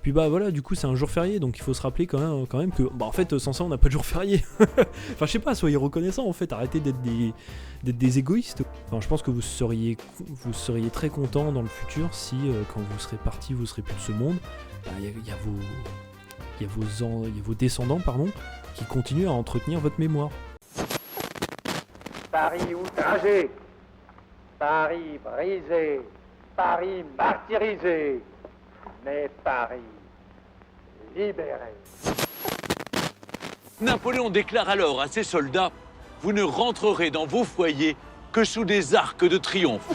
Puis bah voilà, du coup c'est un jour férié, donc il faut se rappeler quand même que bah en fait sans ça on n'a pas de jour férié. Enfin je sais pas, soyez reconnaissants en fait, arrêtez d'être des égoïstes. Enfin je pense que vous seriez très content dans le futur si quand vous serez parti, vous serez plus de ce monde. Il y a vos descendants qui continuent à entretenir votre mémoire. Paris outragé, Paris brisé, Paris martyrisé, mais Paris libéré. Napoléon déclare alors à ses soldats « Vous ne rentrerez dans vos foyers que sous des arcs de triomphe ».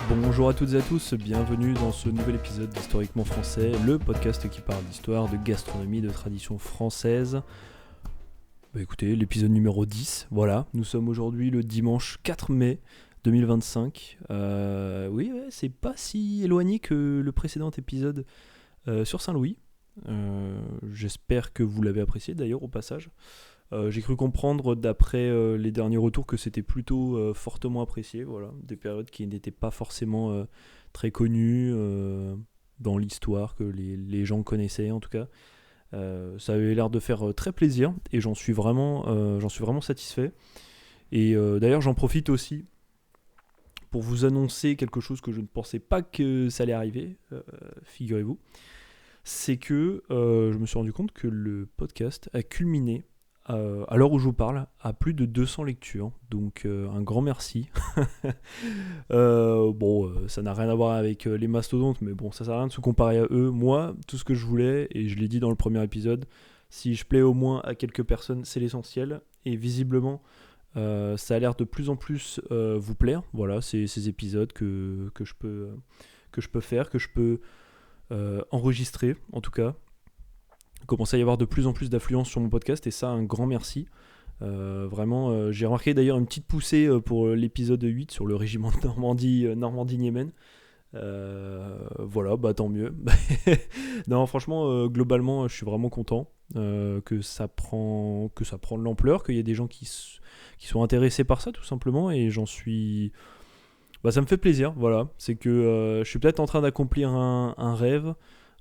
Bonjour à toutes et à tous, bienvenue dans ce nouvel épisode d'Historiquement Français, le podcast qui parle d'histoire, de gastronomie, de tradition française. Bah écoutez, l'épisode numéro 10, voilà, nous sommes aujourd'hui le dimanche 4 mai 2025. Oui, c'est pas si éloigné que le précédent épisode sur Saint-Louis. J'espère que vous l'avez apprécié d'ailleurs au passage. J'ai cru comprendre d'après les derniers retours que c'était plutôt fortement apprécié, voilà, des périodes qui n'étaient pas forcément très connues dans l'histoire, que les gens connaissaient en tout cas. Ça avait l'air de faire très plaisir et j'en suis vraiment satisfait. Et d'ailleurs j'en profite aussi pour vous annoncer quelque chose que je ne pensais pas que ça allait arriver, figurez-vous. C'est que je me suis rendu compte que le podcast a culminé à l'heure où je vous parle, à plus de 200 lectures, donc un grand merci. Ça n'a rien à voir avec les mastodontes, mais bon, ça sert à rien de se comparer à eux. Moi, tout ce que je voulais, et je l'ai dit dans le premier épisode, si je plais au moins à quelques personnes, c'est l'essentiel, et visiblement, ça a l'air de plus en plus vous plaire. Voilà, c'est ces épisodes que je peux faire, que je peux enregistrer, en tout cas. Il commence à y avoir de plus en plus d'affluence sur mon podcast et ça, un grand merci. Vraiment, j'ai remarqué d'ailleurs une petite poussée pour l'épisode 8 sur le régiment de Normandie-Niemen. Voilà, bah tant mieux. Non, franchement, globalement, je suis vraiment content que ça prend de l'ampleur, qu'il y ait des gens qui sont intéressés par ça tout simplement, et j'en suis... Bah, ça me fait plaisir, voilà. C'est que je suis peut-être en train d'accomplir un rêve.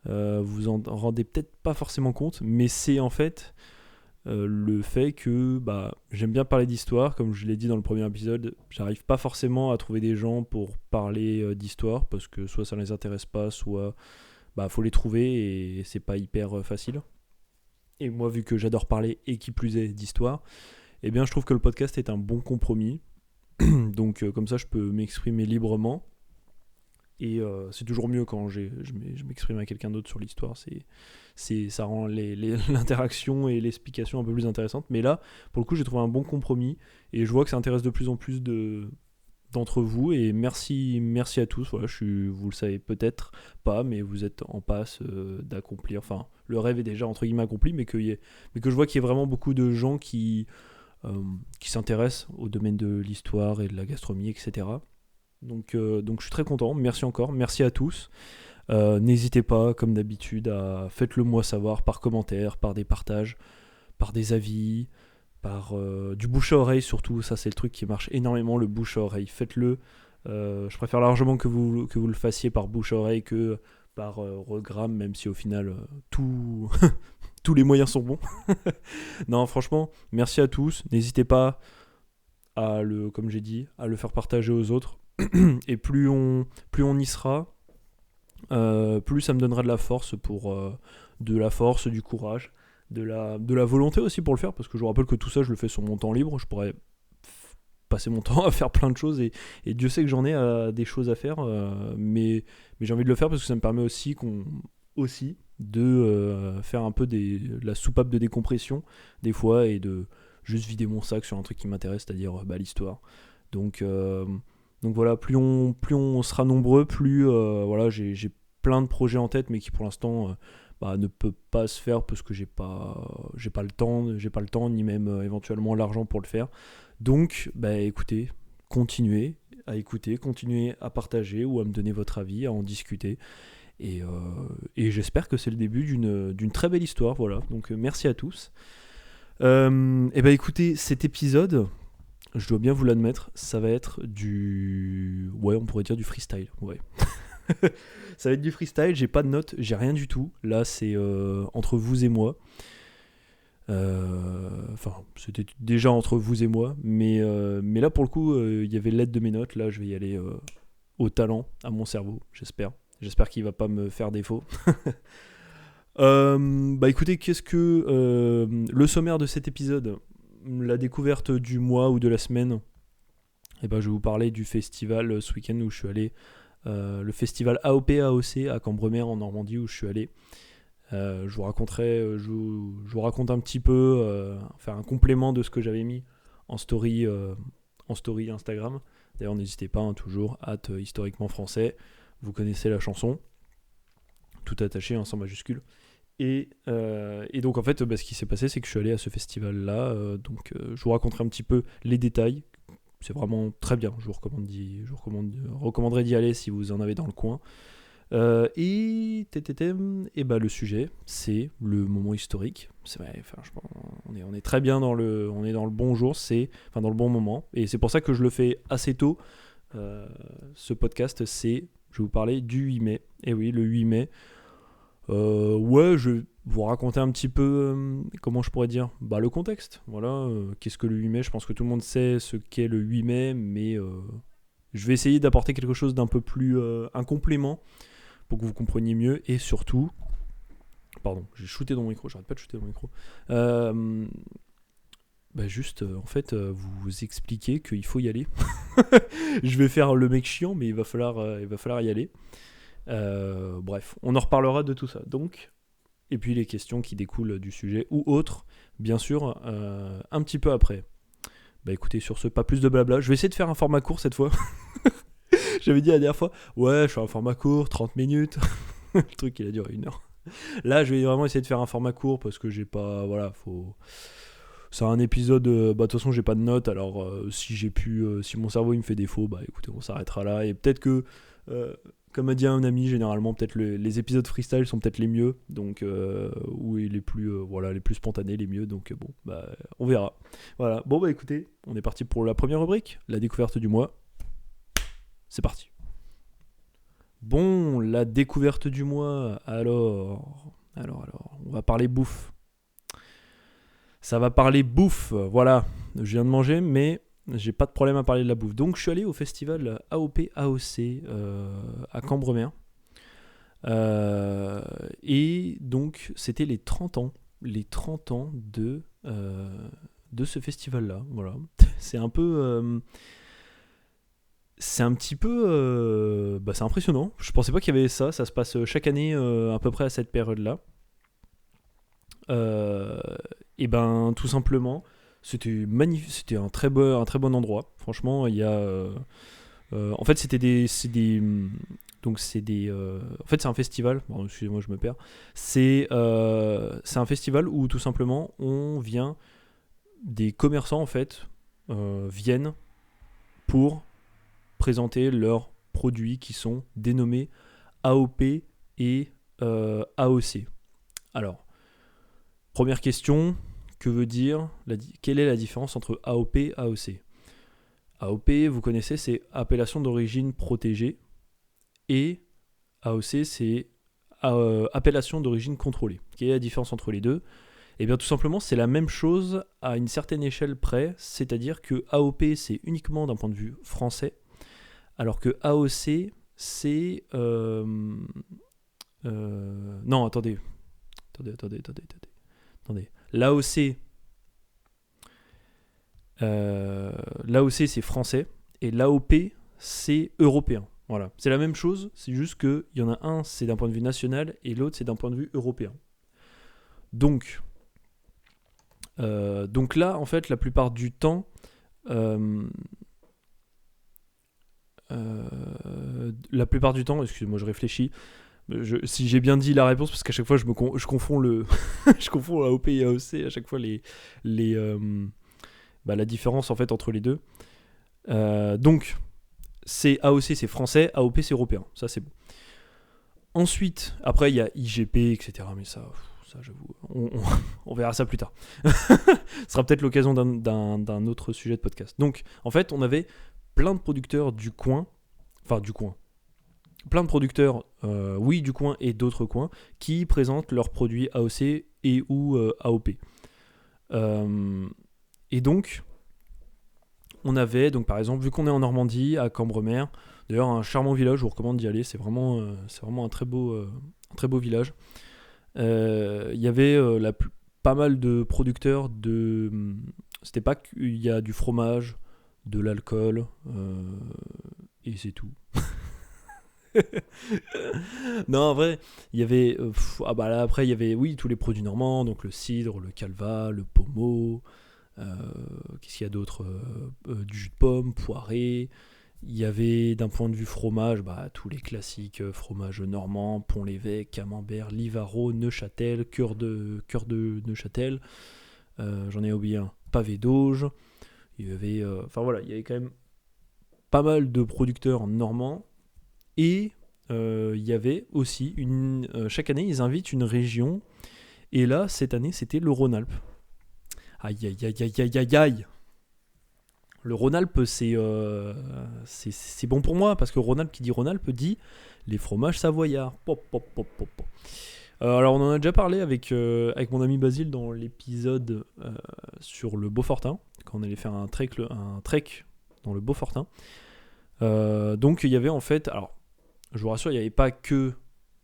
Vous en rendez peut-être pas forcément compte, mais c'est en fait le fait que j'aime bien parler d'histoire, comme je l'ai dit dans le premier épisode. J'arrive pas forcément à trouver des gens pour parler d'histoire, parce que soit ça les intéresse pas, soit faut les trouver et c'est pas hyper facile. Et moi, vu que j'adore parler et qui plus est d'histoire, eh bien je trouve que le podcast est un bon compromis. Donc comme ça je peux m'exprimer librement. Et c'est toujours mieux quand je m'exprime à quelqu'un d'autre sur l'histoire, ça rend l'interaction et l'explication un peu plus intéressante. Mais là, pour le coup, j'ai trouvé un bon compromis et je vois que ça intéresse de plus en plus d'entre vous. Et merci à tous. Voilà, vous le savez peut-être pas, mais vous êtes en passe d'accomplir. Enfin, le rêve est déjà entre guillemets accompli, mais que je vois qu'il y a vraiment beaucoup de gens qui s'intéressent au domaine de l'histoire et de la gastronomie, etc. Donc je suis très content, merci encore, merci à tous. N'hésitez pas, comme d'habitude, faites-le moi savoir par commentaire, par des partages, par des avis, par du bouche à oreille surtout. Ça c'est le truc qui marche énormément, le bouche à oreille. Faites-le, je préfère largement que vous le fassiez par bouche à oreille que par regram, même si au final tous les moyens sont bons. Non, franchement, merci à tous, n'hésitez pas comme j'ai dit, à le faire partager aux autres. Et plus on y sera, plus ça me donnera de la force du courage, de la volonté aussi pour le faire, parce que je vous rappelle que tout ça je le fais sur mon temps libre. Je pourrais passer mon temps à faire plein de choses et Dieu sait que j'en ai des choses à faire, mais j'ai envie de le faire parce que ça me permet aussi de faire un peu de la soupape de décompression des fois et de juste vider mon sac sur un truc qui m'intéresse, c'est-à-dire l'histoire. Donc voilà, plus on sera nombreux, plus j'ai plein de projets en tête, mais qui pour l'instant ne peut pas se faire parce que j'ai pas le temps, ni même éventuellement l'argent pour le faire. Donc écoutez, continuez à écouter, continuez à partager ou à me donner votre avis, à en discuter. Et j'espère que c'est le début d'une très belle histoire. Voilà, donc merci à tous. Écoutez, cet épisode, je dois bien vous l'admettre, ça va être du... Ouais, on pourrait dire du freestyle, ouais. Ça va être du freestyle, j'ai pas de notes, j'ai rien du tout. Là, c'est entre vous et moi. Enfin, c'était déjà entre vous et moi, mais là, pour le coup, il y avait l'aide de mes notes. Là, je vais y aller au talent, à mon cerveau, j'espère. J'espère qu'il va pas me faire défaut. Bah écoutez, qu'est-ce que le sommaire de cet épisode, la découverte du mois ou de la semaine, et ben je vais vous parler du festival ce week-end où je suis allé, le festival AOP-AOC à Cambremer en Normandie où je suis allé. Je vous raconte un petit peu, faire un complément de ce que j'avais mis en story Instagram. D'ailleurs, n'hésitez pas, toujours, @historiquement français. Vous connaissez la chanson, tout attaché, sans majuscule. Et donc en fait, ce qui s'est passé, c'est que je suis allé à ce festival-là. Je vous raconterai un petit peu les détails. C'est vraiment très bien. Je vous recommanderais d'y aller si vous en avez dans le coin. Et le sujet, c'est le moment historique. C'est vrai, je pense, on est très bien dans le bon jour, dans le bon moment. Et c'est pour ça que je le fais assez tôt. Ce podcast, je vais vous parler du 8 mai. Et oui, le 8 mai. Je vais vous raconter un petit peu, comment je pourrais dire, le contexte. Voilà, qu'est-ce que le 8 mai ? Je pense que tout le monde sait ce qu'est le 8 mai, mais je vais essayer d'apporter quelque chose d'un peu plus, un complément, pour que vous compreniez mieux, et surtout, pardon, j'ai shooté dans mon micro, j'arrête pas de shooter dans mon micro, vous expliquer qu'il faut y aller. Je vais faire le mec chiant, mais il va falloir y aller. Bref, on en reparlera de tout ça. Donc, et puis les questions qui découlent du sujet ou autres, bien sûr, un petit peu après. Écoutez, sur ce, pas plus de blabla. Je vais essayer de faire un format court cette fois. J'avais dit la dernière fois, ouais, je fais un format court, 30 minutes. Le truc, il a duré 1 heure. Là, je vais vraiment essayer de faire un format court parce que j'ai pas. Voilà, faut. C'est un épisode. De toute façon, j'ai pas de notes. Alors, si mon cerveau il me fait défaut, écoutez, on s'arrêtera là. Et peut-être que. Comme a dit un ami, généralement, peut-être les épisodes freestyle sont peut-être les mieux, donc ou les plus spontanés, les mieux. Donc on verra. Voilà. Bon écoutez, on est parti pour la première rubrique, la découverte du mois. C'est parti. Bon, la découverte du mois. Alors, on va parler bouffe. Ça va parler bouffe. Voilà. Je viens de manger, mais j'ai pas de problème à parler de la bouffe. Donc je suis allé au festival AOP-AOC à Cambremer. Et donc c'était les 30 ans de ce festival-là. Voilà. C'est un peu... c'est un petit peu... c'est impressionnant. Je pensais pas qu'il y avait ça. Ça se passe chaque année à peu près à cette période-là. Tout simplement... C'était magnifique, c'était un très bon endroit. Franchement, il y a en fait c'est un festival. Bon, excusez-moi, je me perds. C'est un festival où tout simplement des commerçants en fait viennent pour présenter leurs produits qui sont dénommés AOP et AOC. Alors, première question. Quelle est la différence entre AOP et AOC ? AOP, vous connaissez, c'est appellation d'origine protégée, et AOC, c'est appellation d'origine contrôlée. Quelle est la différence entre les deux ? Eh bien, tout simplement, c'est la même chose à une certaine échelle près, c'est-à-dire que AOP, c'est uniquement d'un point de vue français, alors que AOC, c'est... Non, attendez. L'AOC c'est français et l'AOP c'est européen. Voilà, c'est la même chose, c'est juste qu'il y en a un c'est d'un point de vue national et l'autre c'est d'un point de vue européen. Donc là en fait la plupart du temps excusez-moi je réfléchis. Si j'ai bien dit la réponse, parce qu'à chaque fois je confonds je confonds AOP et AOC à chaque fois la différence en fait entre les deux. Donc c'est AOC c'est français, AOP c'est européen, ça c'est bon. Ensuite, après il y a IGP etc. Mais ça ça j'avoue, on verra ça plus tard. Ce sera peut-être l'occasion d'un autre sujet de podcast. Donc en fait on avait plein de producteurs du coin, plein de producteurs du coin et d'autres coins qui présentent leurs produits AOC et ou AOP. Et donc on avait, donc par exemple, vu qu'on est en Normandie, à Cambremer, d'ailleurs un charmant village, je vous recommande d'y aller, c'est vraiment un très beau village. Il y avait pas mal de producteurs c'était pas qu'il y a du fromage, de l'alcool, et c'est tout. Non, en vrai, il y avait... là, après, il y avait, oui, tous les produits normands, donc le cidre, le calva, le pommeau, qu'est-ce qu'il y a d'autre, du jus de pomme, poiré. Il y avait, d'un point de vue fromage, tous les classiques, fromage normand, Pont-l'Évêque, Camembert, Livaro, Neuchâtel, cœur de Neuchâtel. J'en ai oublié un, pavé d'Auge. Il y avait, il y avait quand même pas mal de producteurs normands. Et il y avait aussi, chaque année, ils invitent une région. Et là, cette année, c'était le Rhône-Alpes. Aïe, aïe, aïe, aïe, aïe, aïe, aïe. Le Rhône-Alpes, c'est bon pour moi, parce que Rhône-Alpes qui dit Rhône-Alpes dit les fromages savoyards. Pop, pop, pop, pop, pop. Alors, on en a déjà parlé avec mon ami Basile dans l'épisode sur le Beaufortin, quand on allait faire un trek dans le Beaufortin. Donc, il y avait en fait... Alors, je vous rassure, il n'y avait pas que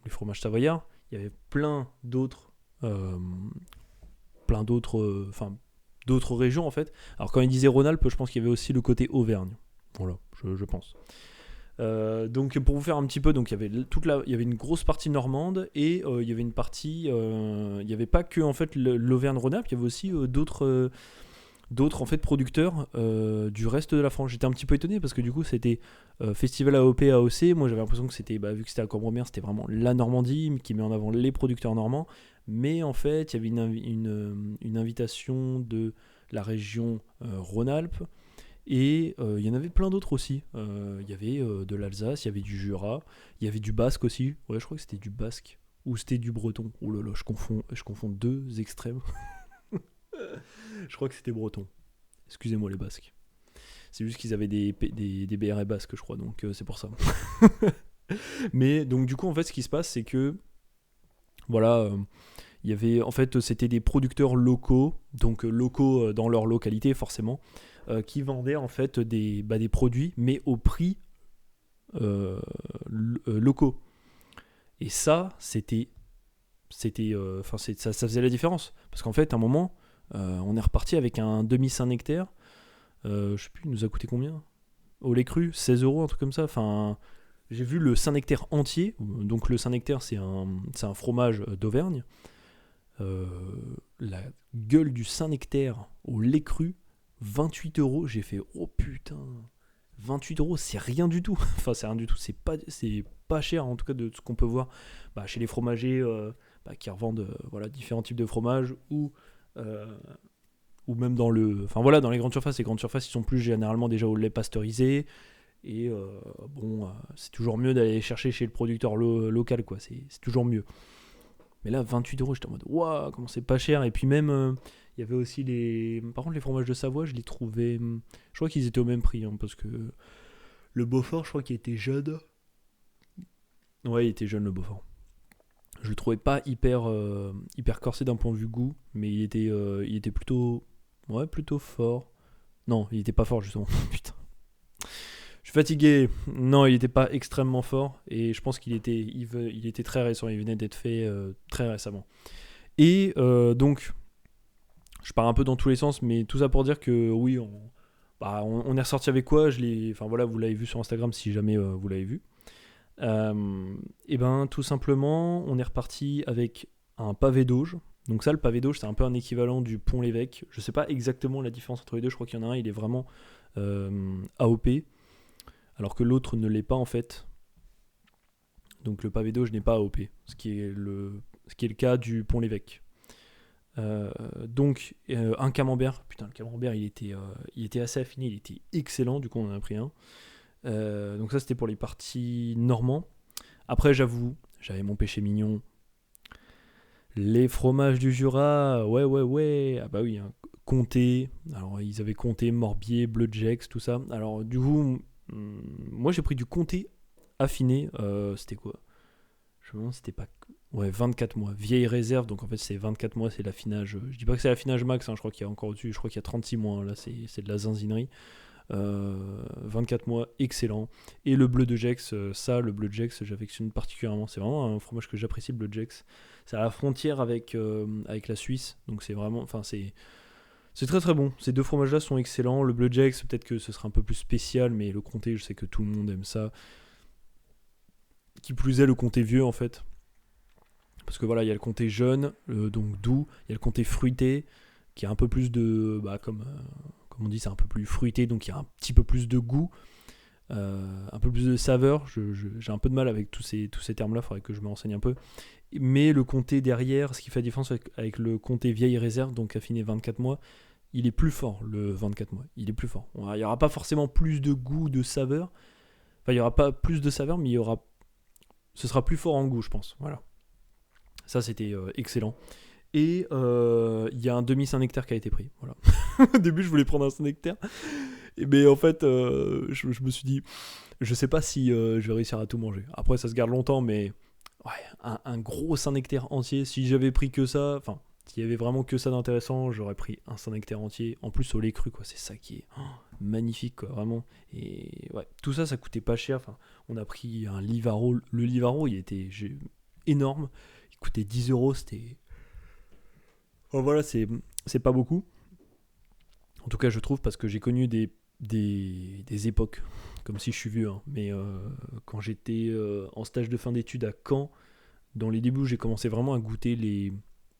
les fromages savoyards, il y avait plein d'autres d'autres régions en fait. Alors quand il disait Rhône-Alpes, je pense qu'il y avait aussi le côté Auvergne. Voilà, je pense. Donc pour vous faire un petit peu, donc il y avait une grosse partie normande et il y avait une partie, il n'y avait pas que en fait l'Auvergne-Rhône-Alpes, il y avait aussi d'autres en fait producteurs du reste de la France. J'étais un petit peu étonné parce que du coup c'était festival AOP AOC. Moi j'avais l'impression que c'était, vu que c'était à Cambremer, c'était vraiment la Normandie qui met en avant les producteurs normands. Mais en fait il y avait une invitation de la région Rhône-Alpes. Et il y en avait plein d'autres aussi. Il y avait de l'Alsace, il y avait du Jura, il y avait du Basque aussi. Ouais, je crois que c'était du Basque ou c'était du Breton. Oh là là, je confonds deux extrêmes. Je crois que c'était breton. Excusez-moi les Basques. C'est juste qu'ils avaient des BRE basques, je crois, donc c'est pour ça. Mais donc du coup, en fait, ce qui se passe, c'est que voilà, il y avait, en fait, c'était des producteurs locaux, donc locaux dans leur localité forcément, qui vendaient en fait des produits, mais au prix locaux. Et ça, ça faisait la différence, parce qu'en fait, à un moment. On est reparti avec un demi Saint-Nectaire. Je sais plus, il nous a coûté combien au lait cru, 16 €, un truc comme ça. Enfin, j'ai vu le Saint-Nectaire entier. Donc le Saint-Nectaire, c'est un fromage d'Auvergne. La gueule du Saint-Nectaire au lait cru, 28 €. J'ai fait, oh putain, 28 €, c'est rien du tout. Enfin, c'est rien du tout. C'est pas cher, en tout cas, de ce qu'on peut voir chez les fromagers qui revendent différents types de fromages ou même dans dans les grandes surfaces. Les grandes surfaces, ils sont plus généralement déjà au lait pasteurisé. Et c'est toujours mieux d'aller chercher chez le producteur local, quoi. C'est toujours mieux. Mais là, 28 €, j'étais en mode, waouh, comment c'est pas cher. Et puis même, il y avait aussi par contre, les fromages de Savoie, je les trouvais. Je crois qu'ils étaient au même prix, parce que le Beaufort, je crois qu'il était jeune. Ouais, il était jeune, le Beaufort. Je le trouvais pas hyper corsé d'un point de vue goût, mais il était plutôt fort. Non, il était pas fort justement. Putain. Je suis fatigué. Non, il était pas extrêmement fort et je pense qu'il était très récent. Il venait d'être fait très récemment. Et donc, je pars un peu dans tous les sens, mais tout ça pour dire que oui, on est ressorti avec quoi ? Vous l'avez vu sur Instagram si jamais vous l'avez vu. Et tout simplement on est reparti avec un pavé d'Auge. Donc ça, le pavé d'Auge, c'est un peu un équivalent du Pont-l'Évêque. Je sais pas exactement la différence entre les deux. Je crois qu'il y en a un, il est vraiment AOP, alors que l'autre ne l'est pas en fait. Donc le pavé d'Auge n'est pas AOP, ce qui est le cas du Pont-l'Évêque. Donc un camembert, putain, le camembert il était assez affiné, il était excellent, du coup on en a pris un. Donc ça c'était pour les parties normands. Après j'avoue, j'avais mon péché mignon, Les fromages du Jura, ouais. Ah bah oui, hein. Comté. Alors, ils avaient Comté, Morbier, Bleu de Gex, tout ça. Alors, du coup, moi, j'ai pris du Comté affiné. C'était quoi? Je me demande si c'était pas... Ouais, 24 mois. Vieille réserve, donc en fait, c'est 24 mois, c'est l'affinage. Je dis pas que c'est l'affinage max, hein, je crois qu'il y a encore au-dessus. Je crois qu'il y a 36 mois, hein. Là, c'est de la zinzinerie. 24 mois, excellent. Et le bleu de Gex, le bleu de Gex, j'affectionne particulièrement. C'est vraiment un fromage que j'apprécie, le bleu de Gex. C'est à la frontière avec la Suisse, donc c'est vraiment, enfin c'est très très bon. Ces deux fromages-là sont excellents. Le bleu de Gex, peut-être que ce sera un peu plus spécial, mais le comté, je sais que tout le monde aime ça. Qui plus est, le comté vieux en fait, parce que voilà, il y a le comté jeune, donc doux. Il y a le comté fruité, qui a un peu plus de, comme on dit, c'est un peu plus fruité, donc il y a un petit peu plus de goût, un peu plus de saveur. J'ai un peu de mal avec tous ces termes-là, il faudrait que je me renseigne un peu. Mais le comté derrière, ce qui fait la différence avec le comté vieille réserve, donc affiné 24 mois, il est plus fort, le 24 mois. Il est plus fort. Il n'y aura pas forcément plus de goût, de saveur. Enfin, il n'y aura pas plus de saveur, mais ce sera plus fort en goût, je pense. Voilà. Ça, c'était excellent. Et il y a un demi Saint-Nectaire qui a été pris. Voilà. Au début, je voulais prendre un Saint-Nectaire. Mais en fait, je me suis dit, je sais pas si je vais réussir à tout manger. Après, ça se garde longtemps, mais ouais, un gros Saint-Nectaire entier. Si j'avais pris que ça, enfin, s'il y avait vraiment que ça d'intéressant, j'aurais pris un Saint-Nectaire entier. En plus, au lait cru, quoi. C'est ça qui est magnifique, quoi, vraiment. Et ouais, tout ça, ça coûtait pas cher. Enfin, on a pris un Livaro. Le Livaro, il était énorme. Il coûtait 10 euros. C'était. Oh, voilà, c'est pas beaucoup. En tout cas, je trouve, parce que j'ai connu des époques, comme si je suis vieux, hein, mais quand j'étais en stage de fin d'études à Caen, dans les débuts, j'ai commencé vraiment à goûter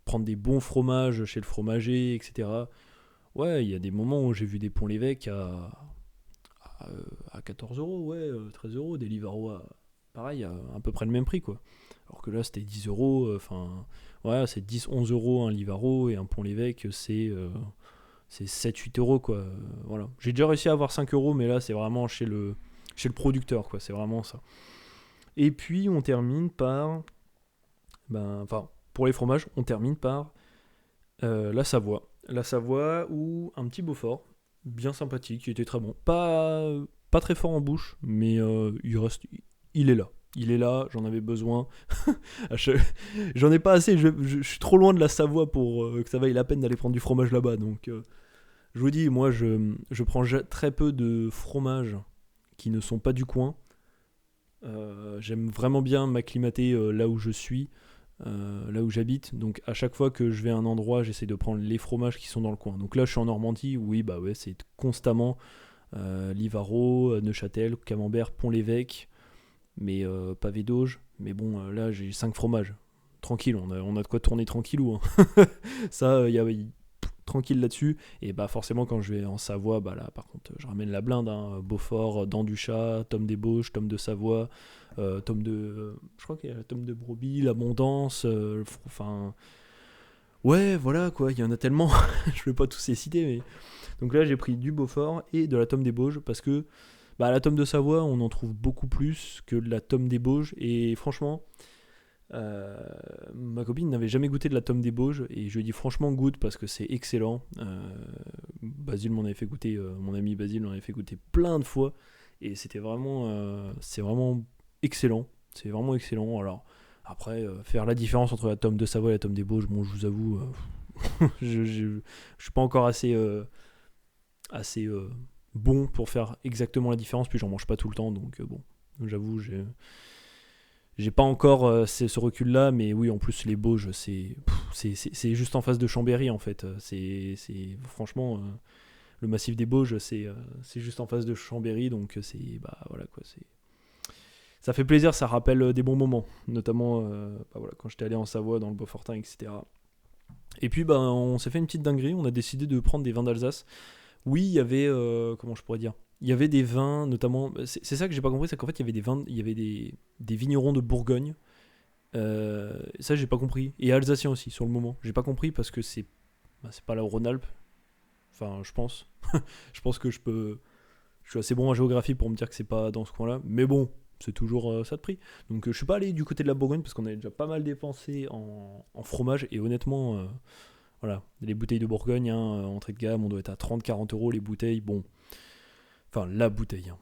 prendre des bons fromages chez le fromager, etc. Ouais, il y a des moments où j'ai vu des Pont-l'Évêque à 14 euros, ouais, 13 euros, des Livaro pareil, à peu près le même prix, quoi. Alors que là, c'était 10 euros, enfin, ouais, c'est 10-11 euros un Livaro, et un Pont-l'Évêque, c'est 7-8 euros, quoi. Voilà. J'ai déjà réussi à avoir 5 euros, mais là, c'est vraiment chez le producteur, quoi. C'est vraiment ça. Et puis, on termine par... pour les fromages, on termine par la Savoie. La Savoie ou un petit Beaufort, bien sympathique, qui était très bon. Pas très fort en bouche, mais il est là. Il est là, j'en avais besoin. J'en ai pas assez, je suis trop loin de la Savoie pour que ça vaille la peine d'aller prendre du fromage là-bas. Donc, je vous dis, moi, je prends très peu de fromages qui ne sont pas du coin. J'aime vraiment bien m'acclimater là où je suis, là où j'habite. Donc, à chaque fois que je vais à un endroit, j'essaie de prendre les fromages qui sont dans le coin. Donc là, je suis en Normandie, oui, bah ouais, c'est constamment Livaro, Neuchâtel, Camembert, Pont-l'Évêque, mais pavé d'auge. Mais bon, là, j'ai 5 fromages. Tranquille, on a de quoi tourner tranquillou. Hein. Ça, tranquille là-dessus. Et bah forcément, quand je vais en Savoie, bah là, par contre, je ramène la blinde. Hein. Beaufort, Dents du Chat, Tome des Bauges, Tome de Savoie, Tome de... je crois qu'il y a la Tome de Brebis, l'Abondance, enfin... Ouais, voilà, quoi, il y en a tellement. Je ne vais pas tous les citer, mais... Donc là, j'ai pris du Beaufort et de la Tome des Bauges, parce que la Tome de Savoie, on en trouve beaucoup plus que de la Tome des Bauges. Et franchement... ma copine n'avait jamais goûté de la Tome des Bauges et je lui ai dit franchement goûte parce que c'est excellent. Basile m'en avait fait goûter, mon ami Basile m'en avait fait goûter plein de fois et c'est vraiment excellent. C'est vraiment excellent. Alors après faire la différence entre la Tome de Savoie et la Tome des Bauges, bon, je vous avoue, je suis pas encore assez bon pour faire exactement la différence. Puis j'en mange pas tout le temps, donc bon, j'avoue j'ai pas encore ce recul-là, mais oui, en plus, les Bauges, c'est juste en face de Chambéry, en fait. Franchement, le massif des Bauges, c'est juste en face de Chambéry, donc voilà, quoi. Ça fait plaisir, ça rappelle des bons moments, notamment voilà, quand j'étais allé en Savoie, dans le Beaufortin, etc. Et puis, on s'est fait une petite dinguerie, on a décidé de prendre des vins d'Alsace. Oui, il y avait, comment je pourrais dire, il y avait des vins, notamment, c'est ça que j'ai pas compris, c'est qu'en fait il y avait des vins, il y avait des vignerons de Bourgogne. Ça j'ai pas compris. Et alsaciens aussi sur le moment. J'ai pas compris parce que c'est pas la Rhône-Alpes. Enfin, je pense. Je pense que je suis assez bon en géographie pour me dire que c'est pas dans ce coin-là. Mais bon, c'est toujours ça de prix. Donc je suis pas allé du côté de la Bourgogne parce qu'on avait déjà pas mal dépensé en fromage, et honnêtement, voilà, les bouteilles de Bourgogne, entrée de gamme, on doit être à 30-40 euros les bouteilles, bon, enfin la bouteille, hein.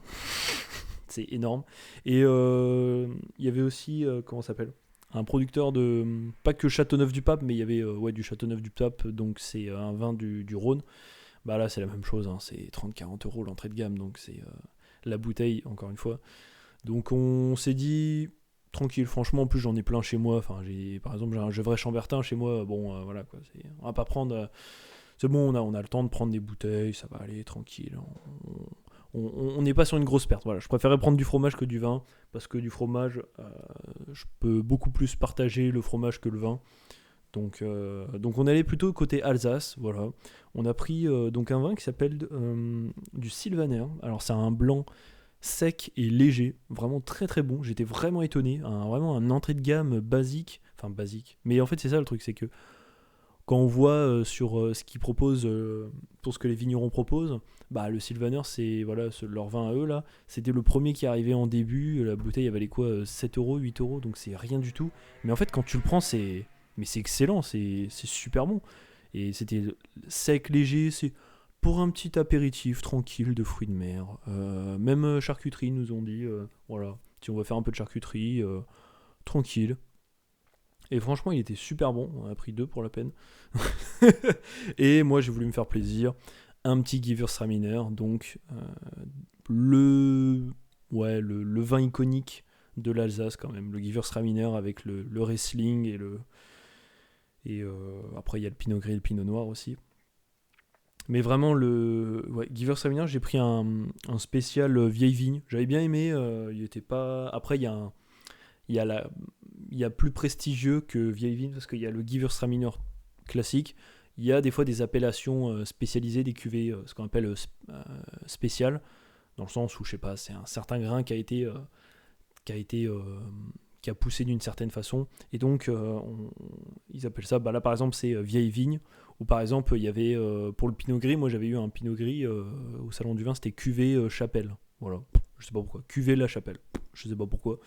C'est énorme. Et il y avait aussi, comment ça s'appelle, un producteur de, pas que Châteauneuf-du-Pape, mais il y avait du Châteauneuf-du-Pape, donc c'est un vin du Rhône. Bah là c'est la même chose, hein, c'est 30-40 euros l'entrée de gamme, donc c'est la bouteille, encore une fois. Donc on s'est dit, tranquille, franchement, en plus j'en ai plein chez moi, enfin par exemple j'ai un Gevrey Chambertin chez moi, bon voilà quoi, on va pas prendre, c'est bon, on a le temps de prendre des bouteilles, ça va aller, tranquille, on n'est pas sur une grosse perte. Voilà, je préférais prendre du fromage que du vin, parce que du fromage, je peux beaucoup plus partager le fromage que le vin. Donc on allait plutôt côté Alsace, voilà. On a pris donc un vin qui s'appelle du Sylvaner. Alors c'est un blanc sec et léger, vraiment très très bon. J'étais vraiment étonné, vraiment un entrée de gamme basique, enfin basique. Mais en fait c'est ça le truc, c'est que quand on voit sur ce qu'ils proposent, pour ce que les vignerons proposent, bah le Sylvaner, c'est voilà, leur vin à eux là, c'était le premier qui arrivait en début, la bouteille elle valait quoi, 7 euros, 8 euros, donc c'est rien du tout. Mais en fait quand tu le prends, c'est excellent, c'est super bon. Et c'était sec, léger, c'est pour un petit apéritif tranquille de fruits de mer. Même charcuterie, ils nous ont dit, voilà, si on va faire un peu de charcuterie, tranquille. Et franchement, il était super bon. On a pris 2 pour la peine. Et moi, j'ai voulu me faire plaisir. Un petit Gewürztraminer. Donc, le vin iconique de l'Alsace, quand même. Le Gewürztraminer avec le Riesling et après, il y a le Pinot Gris et le Pinot Noir aussi. Mais vraiment, Gewürztraminer, j'ai pris un spécial vieille vigne. J'avais bien aimé. Il était pas. Après, il y a plus prestigieux que vieille vigne parce qu'il y a le Gewürztraminer classique. Il y a des fois des appellations spécialisées, des cuvées, ce qu'on appelle spéciales, dans le sens où je sais pas, c'est un certain grain qui a poussé d'une certaine façon, et donc ils appellent ça. Bah là par exemple c'est vieille vigne, ou par exemple il y avait pour le Pinot Gris, moi j'avais eu un Pinot Gris au salon du vin, c'était cuvée Chapelle. Voilà, je sais pas pourquoi. Cuvée La Chapelle, je sais pas pourquoi.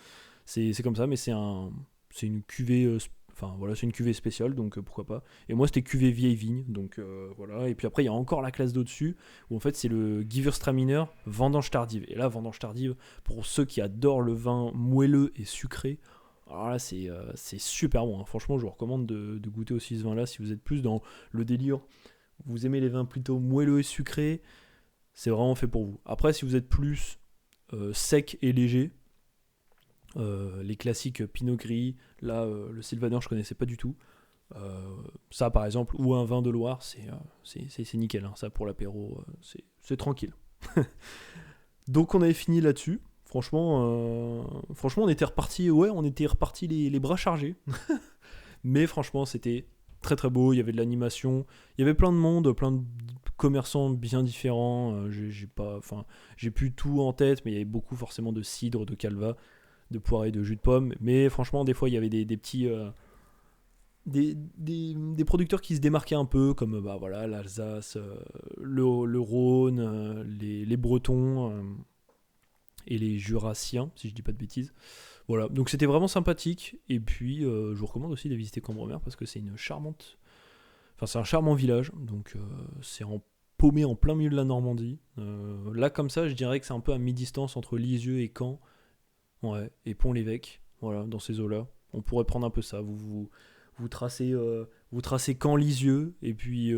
C'est comme ça, mais c'est une cuvée, c'est une cuvée spéciale, donc pourquoi pas. Et moi c'était cuvée vieille vigne, donc voilà. Et puis après il y a encore la classe d'au-dessus, où en fait c'est le Gewürztraminer vendange tardive. Et là vendange tardive, pour ceux qui adorent le vin moelleux et sucré, alors là c'est super bon, hein. Franchement je vous recommande de goûter aussi ce vin là si vous êtes plus dans le délire, vous aimez les vins plutôt moelleux et sucrés, c'est vraiment fait pour vous. Après si vous êtes plus sec et léger, les classiques Pinot Gris, là le Sylvaner je connaissais pas du tout, ça par exemple, ou un vin de Loire, c'est nickel, hein. Ça pour l'apéro, c'est tranquille. Donc on avait fini là-dessus. Franchement on était reparti les bras chargés. Mais franchement c'était très très beau, il y avait de l'animation, il y avait plein de monde, plein de commerçants bien différents. J'ai plus tout en tête, mais il y avait beaucoup forcément de cidre, de calva, de poire et de jus de pomme. Mais franchement des fois il y avait des petits des producteurs qui se démarquaient un peu, comme l'Alsace, le Rhône, les Bretons et les Jurassiens, si je dis pas de bêtises. Voilà, donc c'était vraiment sympathique. Et puis je vous recommande aussi de visiter Cambremer parce que c'est c'est un charmant village. Donc c'est paumé en plein milieu de la Normandie. Là comme ça je dirais que c'est un peu à mi-distance entre Lisieux et Caen. Ouais, et Pont-l'Évêque, voilà, dans ces eaux-là. On pourrait prendre un peu ça. Vous tracez Caen-Lisieux, et puis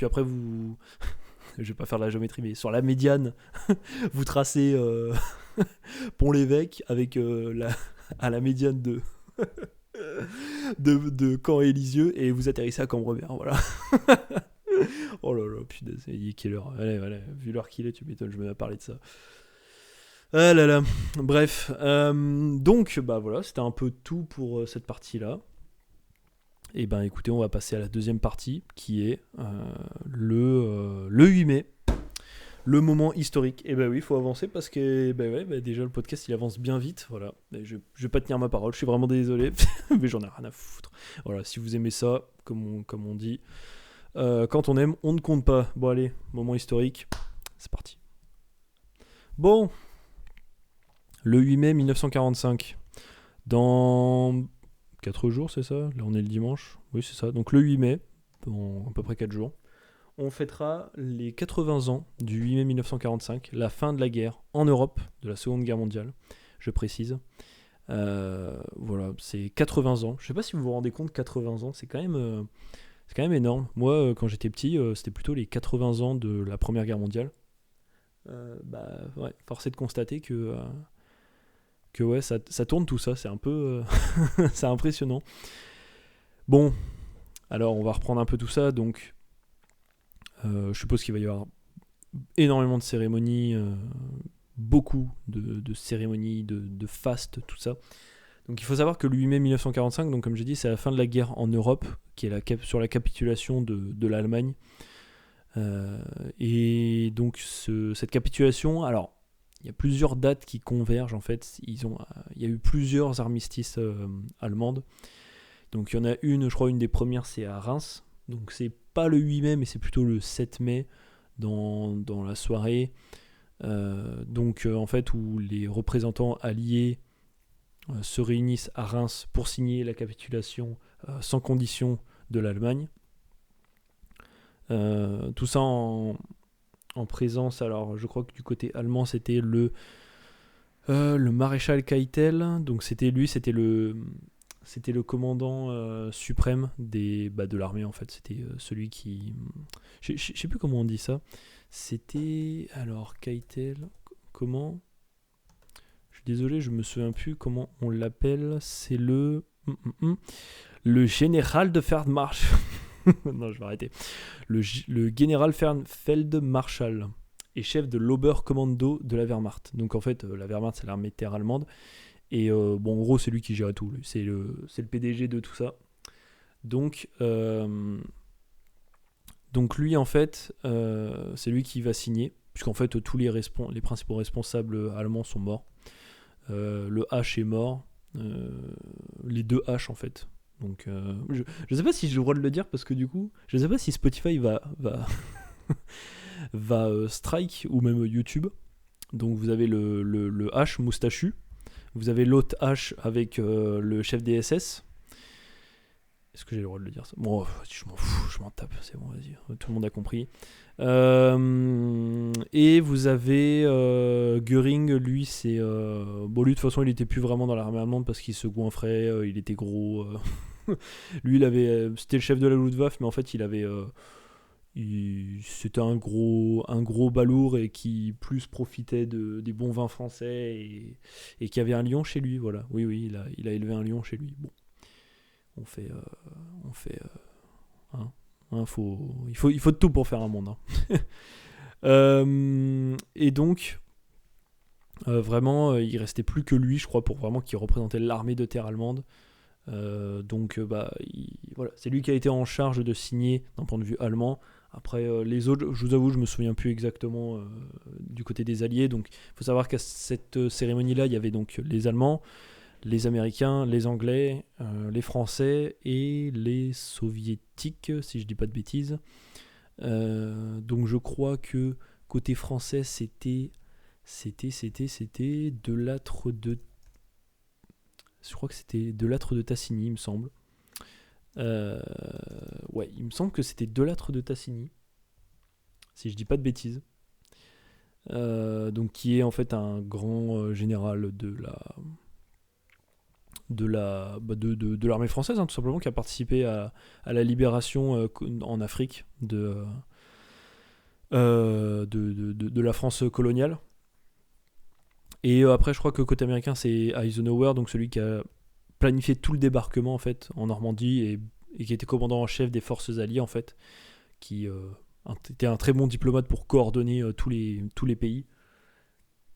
après vous... je vais pas faire de la géométrie, mais sur la médiane, vous tracez Pont-l'Évêque avec à la médiane de Caen et Lisieux, et vous atterrissez à Cambremer, voilà. Oh là là, putain, il est quelle heure? Allez, vu l'heure qu'il est, tu m'étonnes, je vais pas parler de ça. Ah là là, bref, donc bah voilà, c'était un peu tout pour cette partie-là. Et ben écoutez, on va passer à la deuxième partie, qui est le 8 mai, le moment historique. Et ben oui, il faut avancer parce que déjà le podcast il avance bien vite, voilà. Et je vais pas tenir ma parole, je suis vraiment désolé, mais j'en ai rien à foutre. Voilà, si vous aimez ça, comme on dit, quand on aime, on ne compte pas. Bon allez, moment historique, c'est parti. Bon. Le 8 mai 1945, dans 4 jours, c'est ça? Là, on est le dimanche. Oui, c'est ça. Donc le 8 mai, dans à peu près 4 jours, on fêtera les 80 ans du 8 mai 1945, la fin de la guerre en Europe, de la Seconde Guerre mondiale, je précise. Voilà, c'est 80 ans. Je sais pas si vous vous rendez compte, 80 ans, c'est quand même énorme. Moi, quand j'étais petit, c'était plutôt les 80 ans de la Première Guerre mondiale. Ouais, force est de constater que ouais, ça tourne tout ça, c'est un peu c'est impressionnant. Bon, alors on va reprendre un peu tout ça, donc je suppose qu'il va y avoir énormément de cérémonies, beaucoup de cérémonies, de fastes, tout ça. Donc il faut savoir que le 8 mai 1945, donc comme j'ai dit, c'est la fin de la guerre en Europe, qui est sur la capitulation de l'Allemagne. Et donc cette capitulation, alors il y a plusieurs dates qui convergent en fait. Il y a eu plusieurs armistices allemandes. Donc il y en a une, je crois, une des premières, c'est à Reims. Donc c'est pas le 8 mai, mais c'est plutôt le 7 mai dans la soirée. En fait, où les représentants alliés se réunissent à Reims pour signer la capitulation sans condition de l'Allemagne. Tout ça en présence, alors je crois que du côté allemand c'était le maréchal Keitel, donc c'était le commandant suprême de l'armée en fait, c'était celui qui, je sais plus comment on dit ça, c'était, alors Keitel, comment, je suis désolé, je me souviens plus comment on l'appelle, c'est le général de Feldmarsch. Non, je vais arrêter. Le général Feldmarschall est chef de l'Oberkommando de la Wehrmacht. Donc en fait, la Wehrmacht, c'est l'armée de terre allemande. Et en gros, c'est lui qui gère tout. C'est le PDG de tout ça. Donc lui, en fait, c'est lui qui va signer. Puisqu'en fait, tous les principaux responsables allemands sont morts. Le H est mort. Les deux H, en fait. Donc, je sais pas si j'ai le droit de le dire parce que du coup, je sais pas si Spotify va strike ou même YouTube. Donc vous avez le H moustachu, vous avez l'autre H avec le chef des SS. Est-ce que j'ai le droit de le dire ça? Bon, je m'en fous, je m'en tape, c'est bon, vas-y, tout le monde a compris. Et vous avez Göring, lui, c'est... lui, de toute façon, il était plus vraiment dans l'armée allemande parce qu'il se goinfrait, il était gros. Lui, c'était le chef de la Luftwaffe, mais en fait, c'était un gros balourd et qui plus profitait des bons vins français et qui avait un lion chez lui, voilà. Oui, il a élevé un lion chez lui. Bon, il faut de tout pour faire un monde. Et donc, vraiment, il restait plus que lui, je crois, pour vraiment qu'il représentait l'armée de terre allemande. Voilà, c'est lui qui a été en charge de signer d'un point de vue allemand. Après, les autres, je vous avoue, je me souviens plus exactement du côté des Alliés. Donc, il faut savoir qu'à cette cérémonie-là, il y avait donc les Allemands, les Américains, les Anglais, les Français et les Soviétiques, si je dis pas de bêtises. Donc, je crois que côté français, c'était Delattre de... Je crois que c'était Delattre de Tassigny, il me semble. Ouais, il me semble que c'était Delattre de Tassigny, si je dis pas de bêtises. Donc qui est en fait un grand général de l'armée française, hein, tout simplement, qui a participé à la libération en Afrique de la France coloniale. Et après, je crois que côté américain, c'est Eisenhower, donc celui qui a planifié tout le débarquement en fait en Normandie et qui était commandant en chef des forces alliées en fait, qui était un très bon diplomate pour coordonner tous les pays.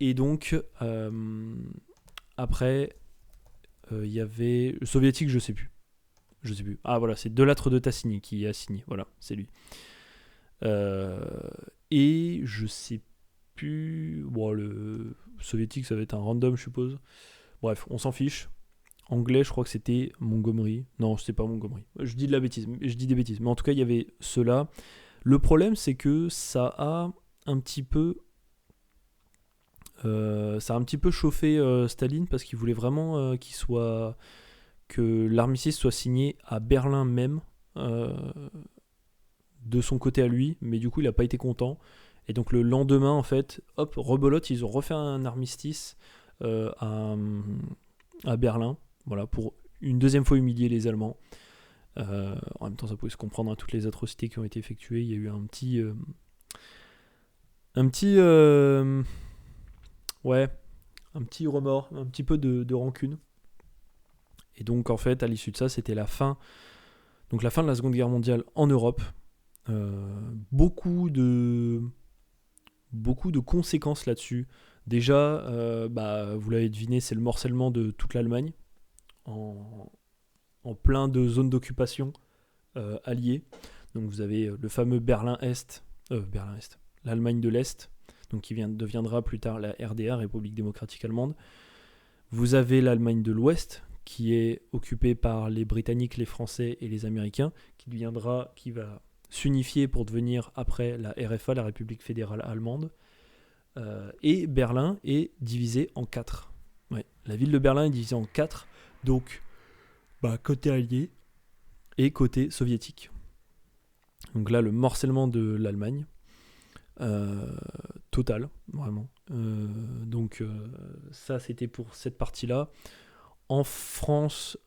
Et donc après, il y avait le soviétique, je sais plus. Ah voilà, c'est Delattre de Tassigny qui a signé. Voilà, c'est lui. Et je sais plus. Bon, le soviétique, ça va être un random, je suppose. Bref, on s'en fiche. Anglais, je crois que c'était Montgomery. Non, c'était pas Montgomery. Je dis des bêtises. Mais en tout cas, il y avait ceux-là. Le problème, c'est que ça a un petit peu Ça a un petit peu chauffé Staline parce qu'il voulait vraiment que l'armistice soit signé à Berlin même, de son côté à lui, mais du coup il n'a pas été content. Et donc le lendemain, en fait, hop, rebelote, ils ont refait un armistice à Berlin, voilà, pour une deuxième fois humilier les Allemands. En même temps, ça pouvait se comprendre à toutes les atrocités qui ont été effectuées. Il y a eu un petit remords, un petit peu de rancune. Et donc, en fait, à l'issue de ça, c'était la fin de la Seconde Guerre mondiale en Europe. Beaucoup de conséquences là-dessus. Déjà, vous l'avez deviné, c'est le morcellement de toute l'Allemagne en plein de zones d'occupation alliées. Donc vous avez le fameux Berlin-Est, l'Allemagne de l'Est, donc qui deviendra plus tard la RDA, République démocratique allemande. Vous avez l'Allemagne de l'Ouest, qui est occupée par les Britanniques, les Français et les Américains, qui va s'unifier pour devenir après la RFA, la République fédérale allemande. Et Berlin est divisée en 4. Ouais, la ville de Berlin est divisée en 4, donc côté allié et côté soviétique. Donc là, le morcellement de l'Allemagne, total, vraiment. Ça, c'était pour cette partie-là. En France,